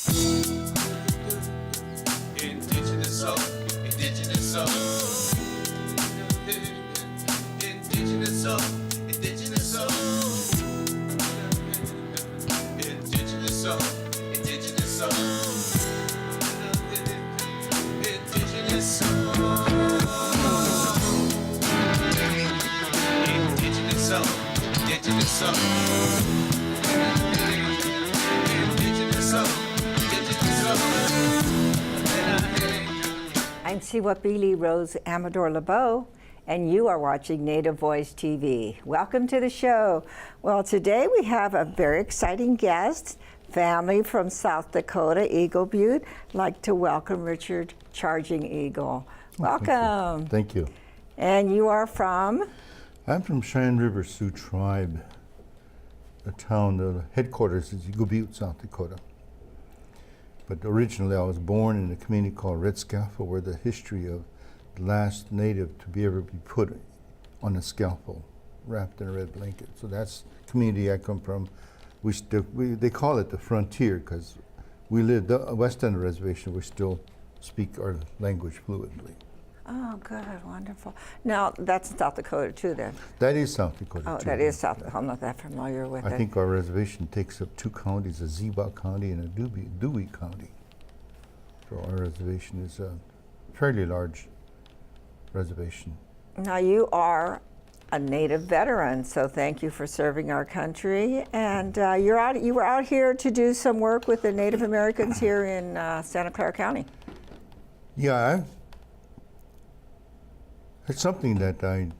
Indigenous soul, indigenous soul. Indigenous soul, indigenous soul. Indigenous soul, indigenous soul. Indigenous soul. Indigenous soul, indigenous soul. Indigenous soul, indigenous soul. I'm Cihuapilli Rose Amador, and you are watching Native Voice TV. Welcome to the show. Well, today we have a very exciting guest, family from South Dakota, Eagle Butte. I'd like to welcome Richard Charging Eagle. Welcome. Thank you. And you are from? I'm from Cheyenne River Sioux tribe. The town, the headquarters is Eagle Butte, South Dakota. But originally I was born in a community called Red Scaffold, where the history of the last native to be ever be put on a scaffold, wrapped in a red blanket. So that's the community I come from. They call it the frontier because we live west end of the reservation. We still speak our language fluently. Oh, good, wonderful. Now, that's South Dakota too then? That is South Dakota Oh, too. that is South Dakota. I'm not that familiar with it. I think our reservation takes up 2 counties, a Ziba County and a Dewey County. So our reservation is a fairly large reservation. Now, you are a Native veteran, so thank you for serving our country. And you were out here to do some work with the Native Americans here in Santa Clara County. Yeah, it's something that I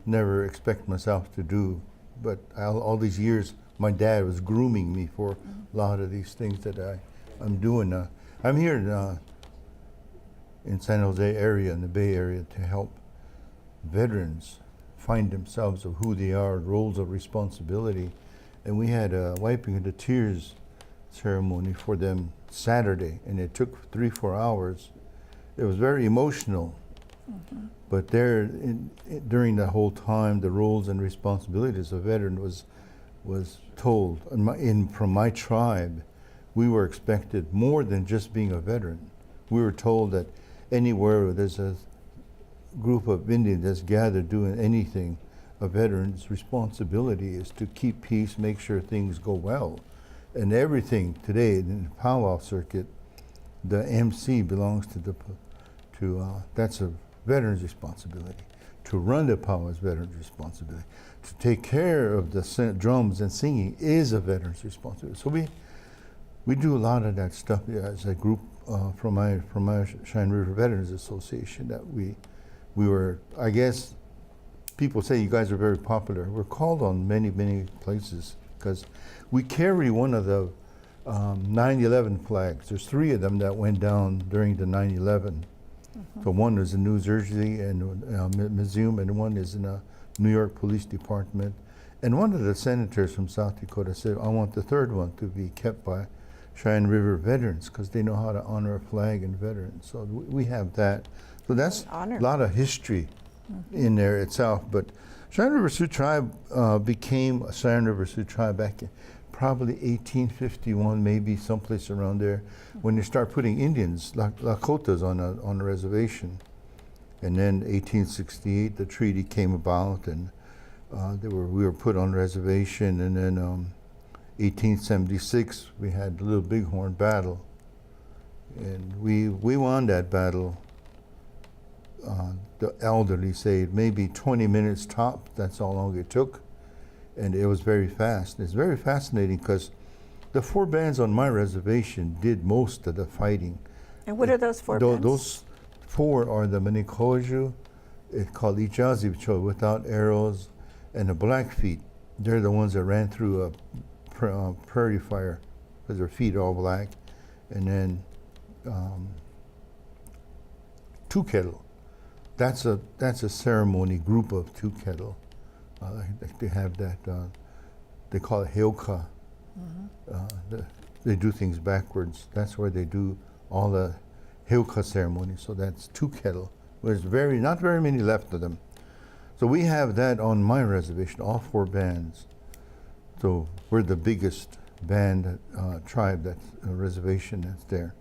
never expect myself to do, but all these years, my dad was grooming me for a lot of these things that I'm doing. I'm here in San Jose area, in the Bay Area, to help veterans find themselves of who they are, roles of responsibility. And we had a wiping of the tears ceremony for them Saturday, and it took 3-4 hours. It was very emotional. But during the whole time, the roles and responsibilities of a veteran was told. From my tribe, we were expected more than just being a veteran. We were told that anywhere where there's a group of Indians that's gathered doing anything, a veteran's responsibility is to keep peace, make sure things go well. And everything today in the powwow circuit, the MC belongs to that's a veteran's responsibility. To run the powwow is veteran's responsibility. To take care of the drums and singing is a veteran's responsibility. So we do a lot of that stuff as a group from my Cheyenne River Veterans Association. That we were, I guess, people say you guys are very popular. We're called on many places because we carry one of the 9/11 flags. There's 3 of them that went down during the 9/11. So one is in New Jersey and Museum, and one is in a New York Police Department. And one of the senators from South Dakota said, I want the 3rd one to be kept by Cheyenne River veterans because they know how to honor a flag and veterans. So we have that. So that's a lot of history in there itself. But Cheyenne River Sioux Tribe became a Cheyenne River Sioux Tribe back in probably 1851, maybe someplace around there, when they start putting Indians, Lakotas, on a reservation. And then 1868, the treaty came about, and we were put on reservation. And then 1876, we had the Little Bighorn battle, and we won that battle. The elderly say maybe 20 minutes top. That's how long it took. And it was very fast. It's very fascinating because the 4 bands on my reservation did most of the fighting. And what are those 4 bands? Those 4 are the Minikoju, it's called Ichazi, which are without arrows, and the Blackfeet. They're the ones that ran through a prairie fire because their feet are all black. And then Two Kettle. That's a ceremony group of Two Kettle. They have that, they call it Heoka. They do things backwards. That's where they do all the Heoka ceremonies. So that's Two Kettle. There's not very many left of them. So we have that on my reservation, all 4 bands. So we're the biggest band, tribe, that's a reservation that's there.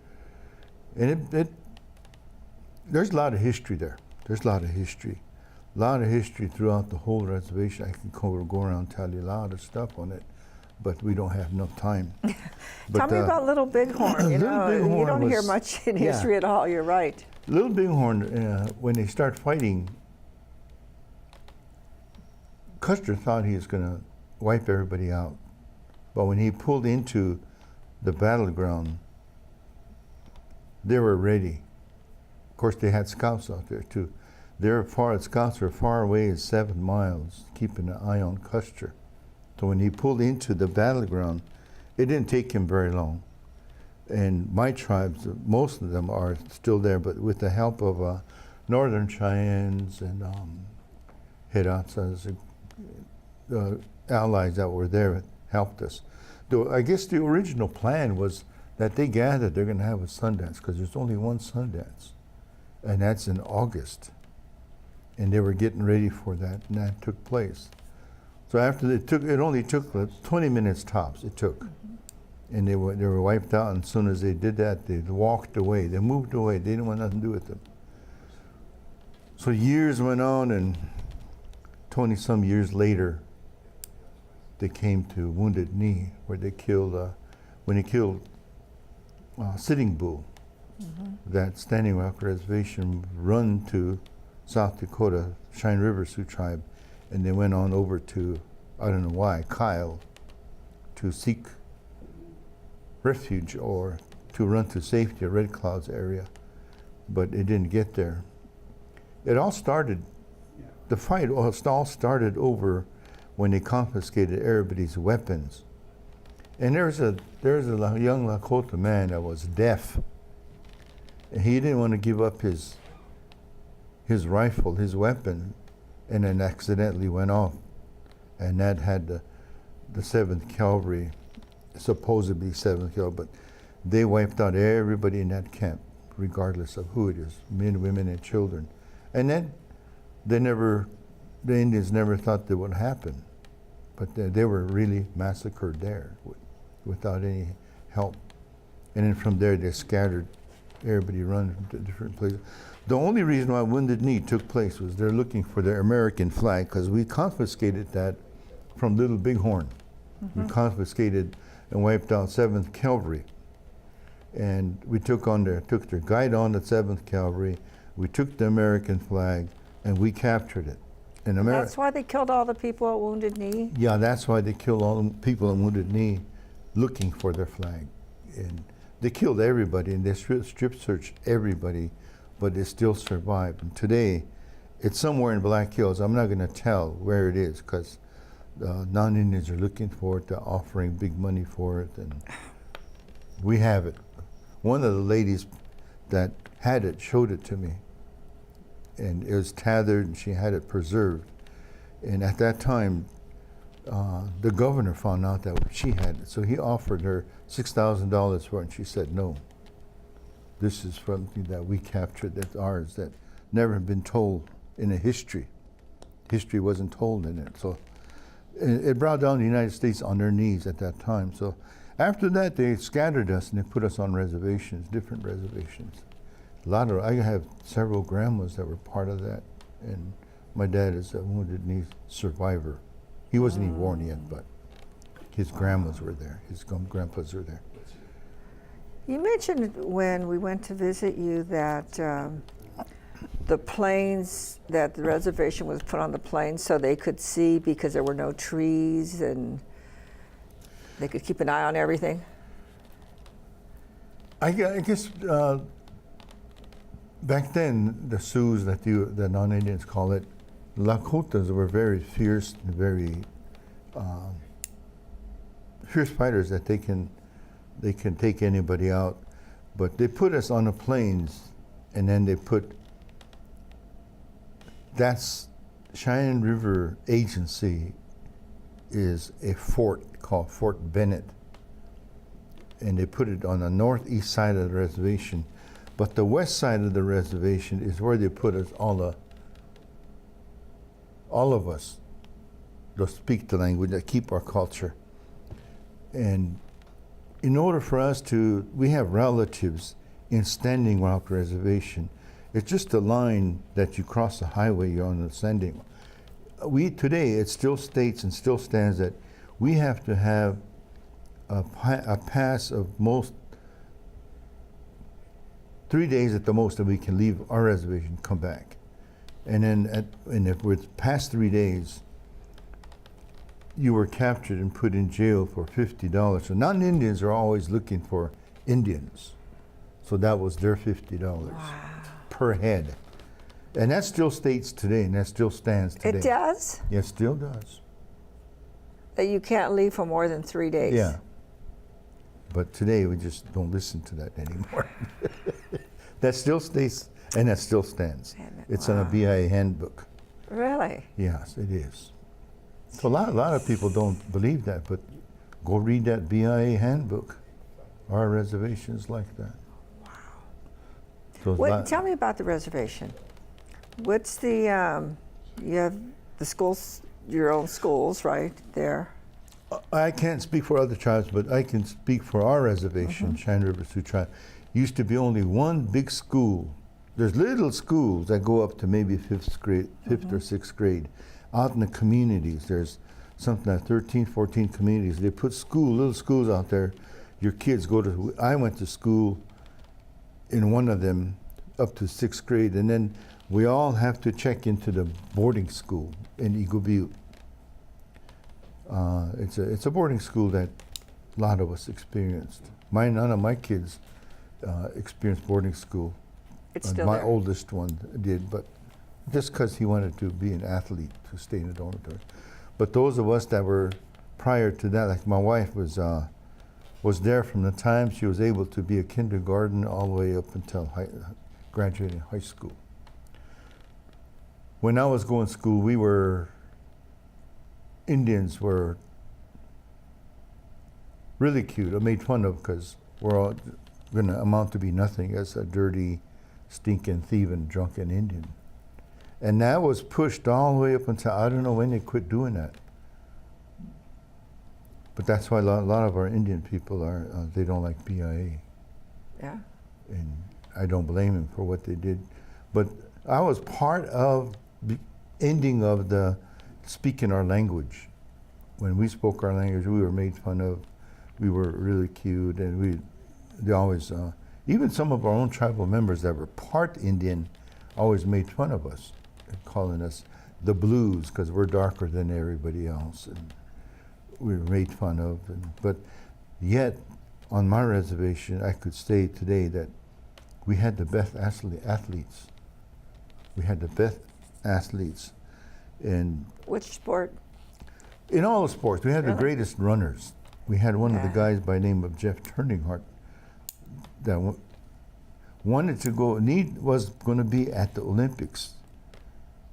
And there's a lot of history there. There's a lot of history. A lot of history throughout the whole reservation. I can go around and tell you a lot of stuff on it, but we don't have enough time. Tell me about Little Bighorn. You know, you don't hear much in history at all. You're right. Little Bighorn, when they start fighting, Custer thought he was going to wipe everybody out. But when he pulled into the battleground, they were ready. Of course, they had scouts out there too. Scouts were far away as 7 miles, keeping an eye on Custer. So when he pulled into the battleground, it didn't take him very long. And my tribes, most of them are still there, but with the help of Northern Cheyennes and Hiratsas, the allies that were there helped us. Though I guess the original plan was that they gathered, they're going to have a Sundance, because there's only one Sundance, and that's in August. And they were getting ready for that, and that took place. So after it only took 20 minutes tops, it took. And they were wiped out, and as soon as they did that, they walked away. They moved away. They didn't want nothing to do with them. So years went on, and 20-some years later, they came to Wounded Knee, where they killed, when they killed Sitting Bull, that Standing Rock Reservation run to South Dakota, Cheyenne River Sioux tribe, and they went on over to, I don't know why, Kyle, to seek refuge or to run to safety at Red Cloud's area, but it didn't get there. It all started, the fight all started over when they confiscated everybody's weapons. And there's a young Lakota man that was deaf. And he didn't want to give up his rifle, his weapon, and then accidentally went off. And that had the 7th Cavalry, supposedly 7th Cavalry, but they wiped out everybody in that camp, regardless of who it is, men, women, and children. And then the Indians never thought that would happen, but they were really massacred there without any help. And then from there they scattered, everybody run to different places. The only reason why Wounded Knee took place was they're looking for their American flag, because we confiscated that from Little Bighorn. We confiscated and wiped out 7th Cavalry. And we took their guide on the 7th Cavalry, we took the American flag, and we captured it. And That's why they killed all the people at Wounded Knee? Yeah, that's why they killed all the people at Wounded Knee looking for their flag. And they killed everybody, and they strip searched everybody, but it still survived. And today, it's somewhere in Black Hills. I'm not going to tell where it is, because non-Indians are looking for it, they're offering big money for it, and we have it. One of the ladies that had it showed it to me, and it was tethered, and she had it preserved. And at that time, the governor found out that she had it, so he offered her $6,000 for it, and she said no. This is something that we captured, that's ours, that never been told in a history. History wasn't told in it. So it brought down the United States on their knees at that time. So after that, they scattered us and they put us on reservations, different reservations. I have several grandmas that were part of that, and my dad is a Wounded Knee survivor. He wasn't even born yet, but his grandmas were there, his grandpas were there. You mentioned when we went to visit you that the planes, that the reservation was put on the plains so they could see because there were no trees and they could keep an eye on everything? I guess back then, the Sioux, that the non-Indians call it, Lakotas were very fierce, very fierce fighters that they can take anybody out. But they put us on the plains, and then they put, that's Cheyenne River Agency is a fort called Fort Bennett. And they put it on the northeast side of the reservation. But the west side of the reservation is where they put us, all of us that speak the language, that keep our culture. And in order for us to, we have relatives in Standing Rock Reservation. It's just a line that you cross the highway, you're on the Standing. We, today, it still states and still stands that we have to have a pass of most 3 days at the most that we can leave our reservation, come back. And then, and if we're past 3 days, you were captured and put in jail for $50. So non-Indians are always looking for Indians. So that was their $50 per head. And that still states today, and that still stands today. It does? Yeah, it still does. That you can't leave for more than 3 days? Yeah. But today we just don't listen to that anymore. That still stays, and that still stands. It's on a BIA handbook. Really? Yes, it is. So a lot of people don't believe that, but go read that BIA handbook. Our reservation's like that. Wow. So Tell me about the reservation. What's the, you have the schools, your own schools, right, there? I can't speak for other tribes, but I can speak for our reservation, Cheyenne River Sioux Tribe. Used to be only one big school. There's little schools that go up to maybe fifth or sixth grade. Out in the communities, there's something like 13, 14 communities. They put little schools out there. Your kids go to, I went to school in one of them up to sixth grade, and then we all have to check into the boarding school in Eagle Butte. It's a boarding school that a lot of us experienced. None of my kids experienced boarding school. It's still my there. oldest one did, but just because he wanted to be an athlete to stay in the dormitory. But those of us that were prior to that, like my wife was there from the time she was able to be a kindergarten all the way up until graduating high school. When I was going to school, Indians were really cute or made fun of because we're all going to amount to be nothing as a dirty, stinking, thieving, drunken Indian. And that was pushed all the way up until, I don't know when they quit doing that. But that's why a lot of our Indian people they don't like BIA. Yeah. And I don't blame them for what they did. But I was part of the ending of the speaking our language. When we spoke our language, we were made fun of. We were really cute, and they always, even some of our own tribal members that were part Indian, always made fun of us, calling us the Blues because we're darker than everybody else, and we were made fun of. But yet, on my reservation, I could say today that we had the best athletes. We had the best athletes. And Which sport? in all the sports, we had the Really? greatest runners. We had one of the guys by the name of Jeff Turningheart that wanted to go, was going to be at the Olympics,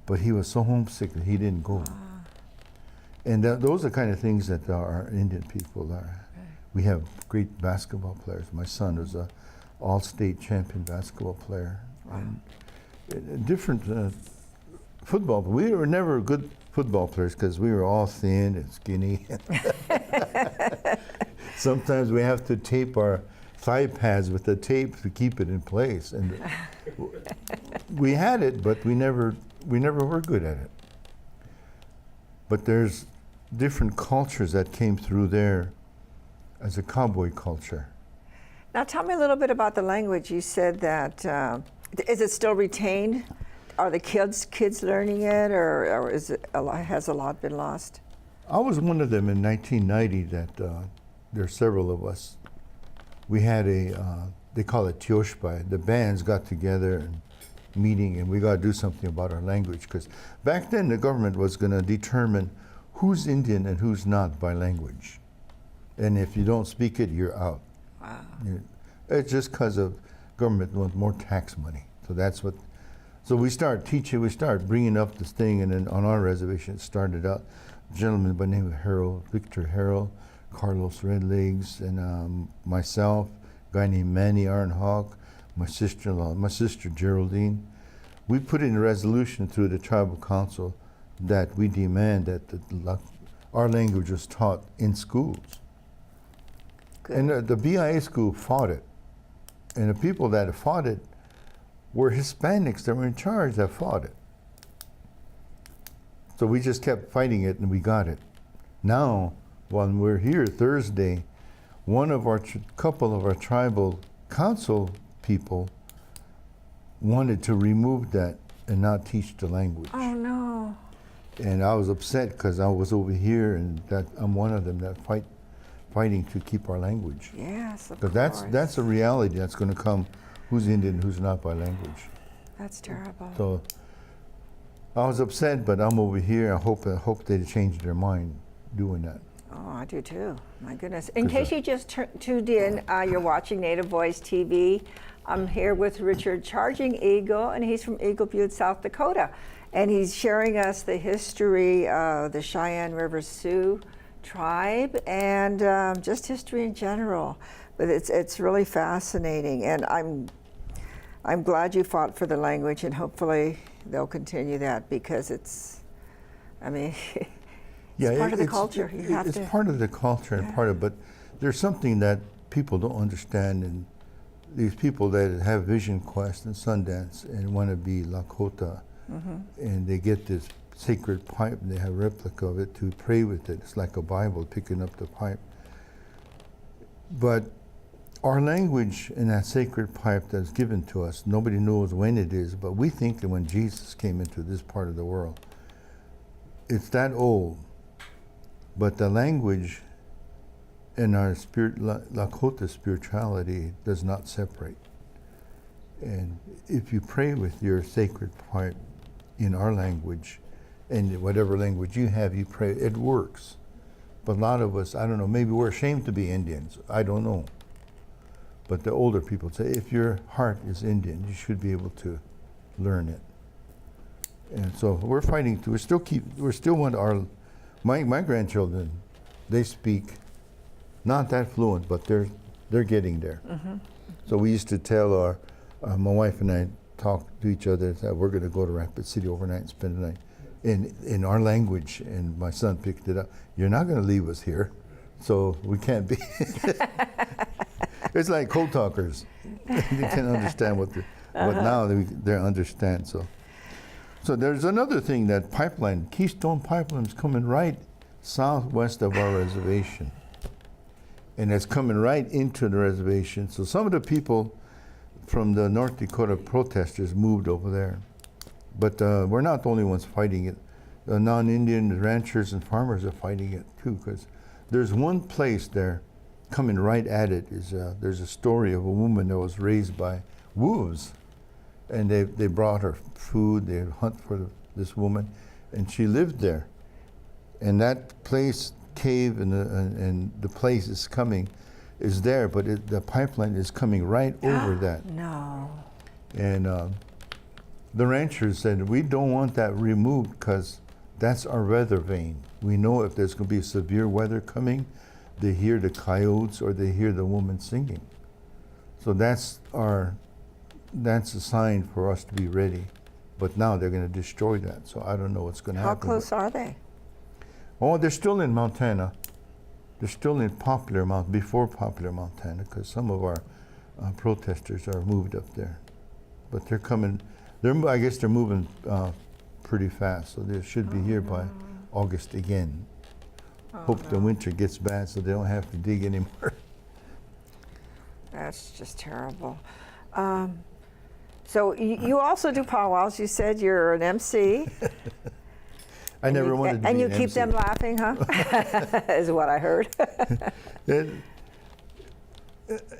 but he was so homesick that he didn't go. And those are the kind of things that our Indian people are. We have great basketball players. My son was an all-state champion basketball player. Wow. And different football. We were never good football players because we were all thin and skinny. Sometimes we have to tape our thigh pads with the tape to keep it in place. And we had it, but we never were good at it. But there's different cultures that came through there as a cowboy culture. Now tell me a little bit about the language. You said that, is it still retained? Are the kids learning it, or has a lot been lost? I was one of them in 1990 that there are several of us. We had they call it Tioshpai. The bands got together and meeting, and we got to do something about our language, because back then the government was going to determine who's Indian and who's not by language. And if you don't speak it, you're out. Wow. It's just because of government wants more tax money. So that's what. So we start teaching, we start bringing up this thing, and then on our reservation it started out, a gentleman by the name of Victor Harrell, Carlos Redlegs, and myself, a guy named Manny Ironhawk, my sister-in-law, my sister Geraldine. We put in a resolution through the tribal council that we demand that our language is taught in schools. Good. And the BIA school fought it. And the people that fought it were Hispanics that were in charge that fought it. So we just kept fighting it and we got it. Now, when we're here Thursday, one of our couple of our tribal council people wanted to remove that and not teach the language. Oh no. And I was upset because I was over here and that I'm one of them that fighting to keep our language. Yes, of Because course. that's a reality that's going to come, who's Indian, who's not by language. That's terrible. So I was upset, but I'm over here. I hope they change their mind doing that. Oh, I do too. My goodness. In case you just tuned in, you're watching Native Voice TV. I'm here with Richard Charging Eagle, and he's from Eagle Butte, South Dakota. And he's sharing us the history of the Cheyenne River Sioux tribe and just history in general. But it's really fascinating, and I'm glad you fought for the language, and hopefully they'll continue that because it's, I mean, it's part of the culture. You have it's to. part of the culture and part of, but there's something that people don't understand, and these people that have Vision Quest and Sundance and want to be Lakota, and they get this sacred pipe and they have a replica of it to pray with it. It's like a Bible picking up the pipe. But our language in that sacred pipe that's given to us, nobody knows when it is, but we think that when Jesus came into this part of the world, it's that old. But the language in our Lakota spirituality does not separate. And if you pray with your sacred pipe in our language, and whatever language you have, you pray, it works. But a lot of us, I don't know, maybe we're ashamed to be Indians. I don't know. But the older people say, if your heart is Indian, you should be able to learn it. And so we're fighting to, we still want my grandchildren, they speak not that fluent, but they're getting there. So we used to tell my wife and I talk to each other that we're going to go to Rapid City overnight and spend the night in our language, and my son picked it up. You're not going to leave us here, so we can't be. It's like code talkers. They can understand but now they understand. So there's another thing, that pipeline, Keystone Pipeline, is coming right southwest of our reservation, and it's coming right into the reservation. So some of the people from the North Dakota protesters moved over there. But we're not the only ones fighting it. The non-Indian ranchers and farmers are fighting it too, because there's one place there coming right at it. There's a story of a woman that was raised by wolves, and they brought her food, they hunt for this woman, and she lived there. And that place, cave, and the place is coming, is there, but the pipeline is coming right over that. No. And the ranchers said, we don't want that removed because that's our weather vane. We know if there's going to be severe weather coming, they hear the coyotes or they hear the woman singing. So that's a sign for us to be ready. But now they're going to destroy that, so I don't know what's going to happen. How close are they? Oh, they're still in Montana. They're still in before Popular, Montana, because some of our protesters are moved up there. But they're coming, I guess they're moving pretty fast, so they should be here by August again. Hope the winter gets bad so they don't have to dig anymore. That's just terrible. So you also do powwows. You said you're an MC. I never wanted to be an And you MC. keep them laughing, huh? Is what I heard.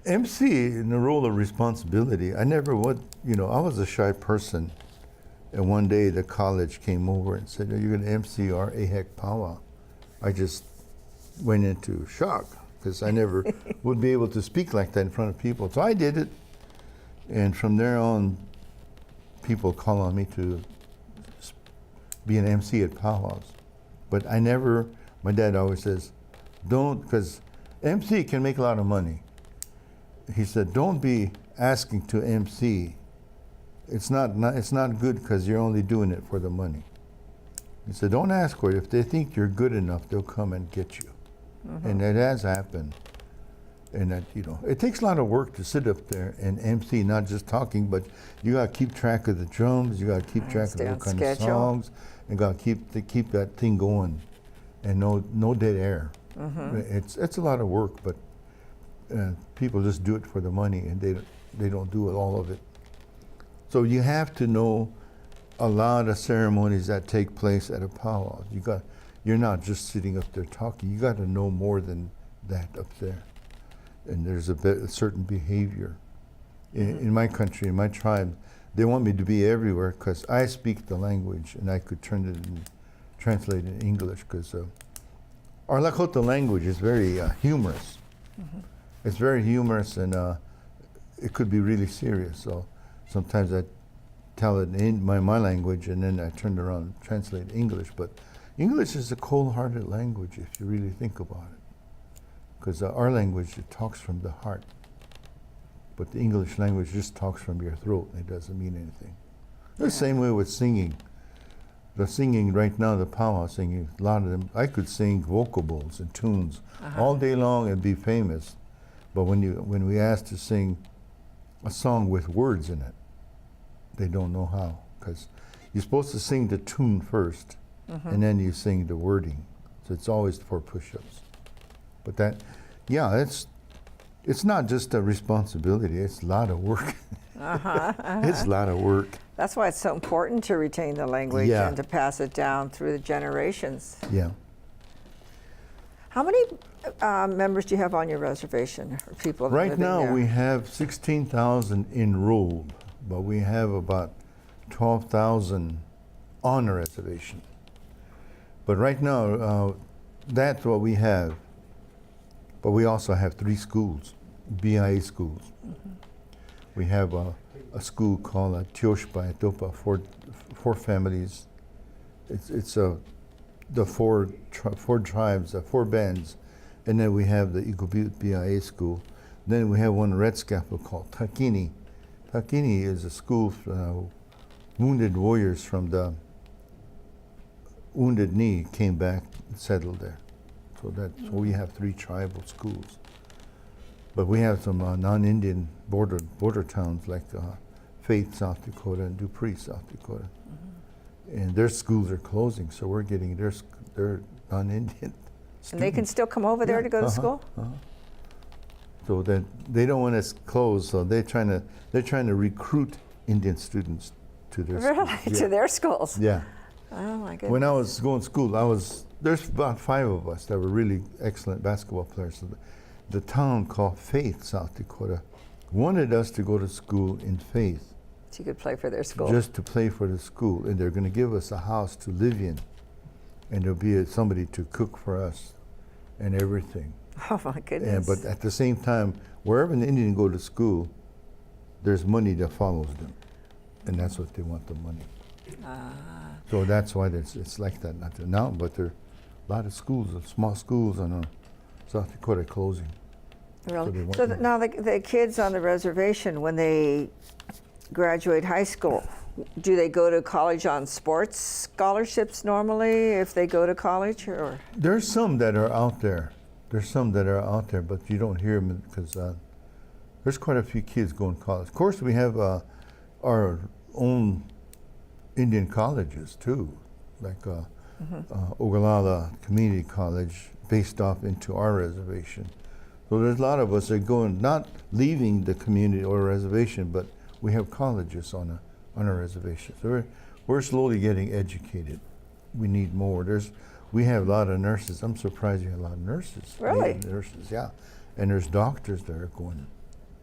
MC in the role of responsibility, I never would, I was a shy person. And one day the college came over and said, you're going to MC our AHEC powwow. I just went into shock because I never would be able to speak like that in front of people. So I did it. And from there on, people call on me to be an MC at powwows. But my dad always says, don't, because MC can make a lot of money. He said, don't be asking to MC. It's not good because you're only doing it for the money. He said, don't ask for it. If they think you're good enough, they'll come and get you. And that has happened. And that, it takes a lot of work to sit up there and MC, not just talking, but you got to keep track of the drums, you got to keep track of what kind of songs, and got to keep that thing going, and no dead air. It's a lot of work, but people just do it for the money, and they don't do all of it. So you have to know a lot of ceremonies that take place at a powwow. You're not just sitting up there talking. You got to know more than that up there. And there's a certain behavior. In my country, in my tribe, they want me to be everywhere because I speak the language and I could translate it in English, because our Lakota language is very humorous. It's very humorous, and it could be really serious. So sometimes I tell it in my language, and then I turn around and translate English. But English is a cold-hearted language if you really think about it, because our language, it talks from the heart. But the English language just talks from your throat, and it doesn't mean anything. The same way with singing. The singing right now, the powwow singing, a lot of them, I could sing vocal bowls and tunes all day long and be famous. But when we ask to sing a song with words in it, they don't know how, because you're supposed to sing the tune first, and then you sing the wording. So it's always 4 push-ups. But that, it's not just a responsibility, it's a lot of work. It's a lot of work. That's why it's so important to retain the language and to pass it down through the generations. Yeah. How many members do you have on your reservation, or people Right living now there? we have 16,000 enrolled, but we have about 12,000 on the reservation. But right now, that's what we have. But we also have 3 schools, BIA schools. We have a school called Cihuapilli for families. It's the four tribes, 4 bands, and then we have the Cihuapilli BIA school. Then we have one red scalpel called Takini. Takini is a school for wounded warriors from the Wounded Knee came back and settled there. So we have 3 tribal schools. But we have some non-Indian border towns like Faith, South Dakota, and Dupree, South Dakota. And their schools are closing, so we're getting their non-Indian students. And they can still come over there to go to school? So that they don't want us closed, so they're trying to recruit Indian students to their schools. Really? To their schools? Yeah. Oh my goodness. When I was going to school, there's about 5 of us that were really excellent basketball players. So the town called Faith, South Dakota, wanted us to go to school in Faith. So you could play for their school. Just to play for the school, and they're going to give us a house to live in, and there'll be somebody to cook for us, and everything. Oh my goodness. But at the same time, wherever an Indian go to school, there's money that follows them, and that's what they want, the money. So that's why it's like that now. But there are a lot of schools, small schools in South Dakota closing. Really? So now the kids on the reservation, when they graduate high school, do they go to college on sports scholarships normally if they go to college, or? There's some that are out there. But you don't hear them because there's quite a few kids going to college. Of course, we have our own Indian colleges too, like Ogallala Community College, based off into our reservation. So there's a lot of us that are going, not leaving the community or reservation, but we have colleges on our reservation. So we're slowly getting educated. We need more. We have a lot of nurses. I'm surprised you have a lot of nurses. Really? Nurses, yeah. And there's doctors that are going.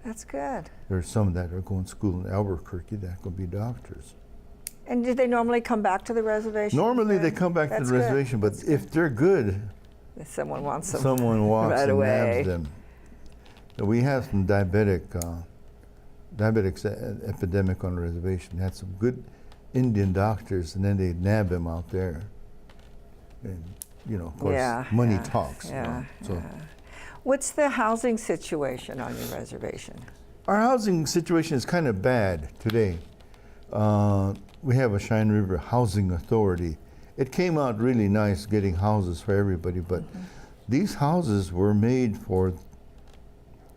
That's good. There's some that are going to school in Albuquerque that could be doctors. And did they normally come back to the reservation? Normally they come back to the reservation, but if they're good, someone wants them. Someone walks right and away. nabs them. We have some diabetics epidemic on the reservation. Had some good Indian doctors, and then they nab them out there. And of course, money talks. Yeah, So what's the housing situation on your reservation? our housing situation is kind of bad today. We have a Cheyenne River Housing Authority. It came out really nice getting houses for everybody, but these houses were made for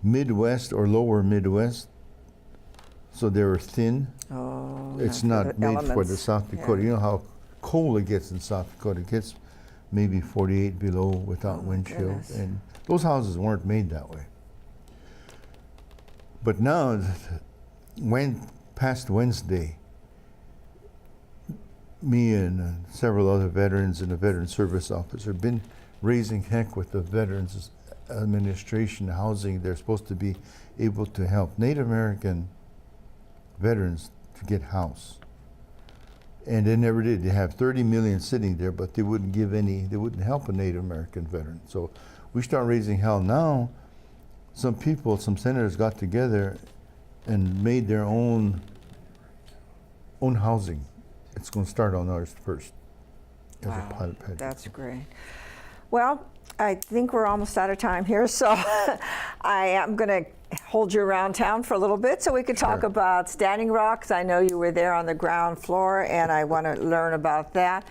Midwest or lower Midwest, so they were thin. Oh, It's for not the made for the elements. South Dakota. Yeah. You know how cold it gets in South Dakota. It gets maybe 48 below without Oh, wind chill. goodness. And those houses weren't made that way. But now, past Wednesday, me and several other veterans and the Veteran Service Office have been raising heck with the Veterans Administration housing. They're supposed to be able to help Native American veterans to get house. And they never did. They have 30 million sitting there, but they wouldn't help a Native American veteran. So we start raising hell now. Some senators got together and made their own housing. It's going to start on ours first as a pilot project. That's great. Well, I think we're almost out of time here, so I am going to hold you around town for a little bit so we could talk Sure. about Standing Rock, 'cause I know you were there on the ground floor, and I want to learn about that.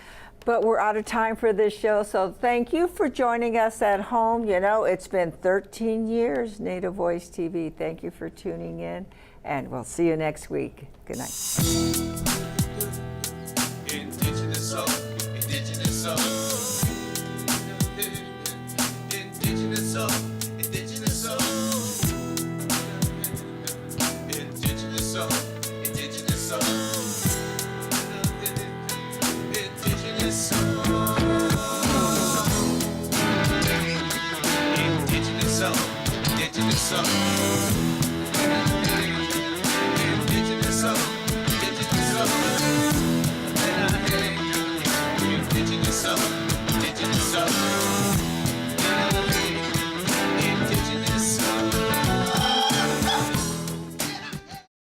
But we're out of time for this show, so thank you for joining us at home. You know, it's been 13 years, Native Voice TV. Thank you for tuning in, and we'll see you next week. Good night.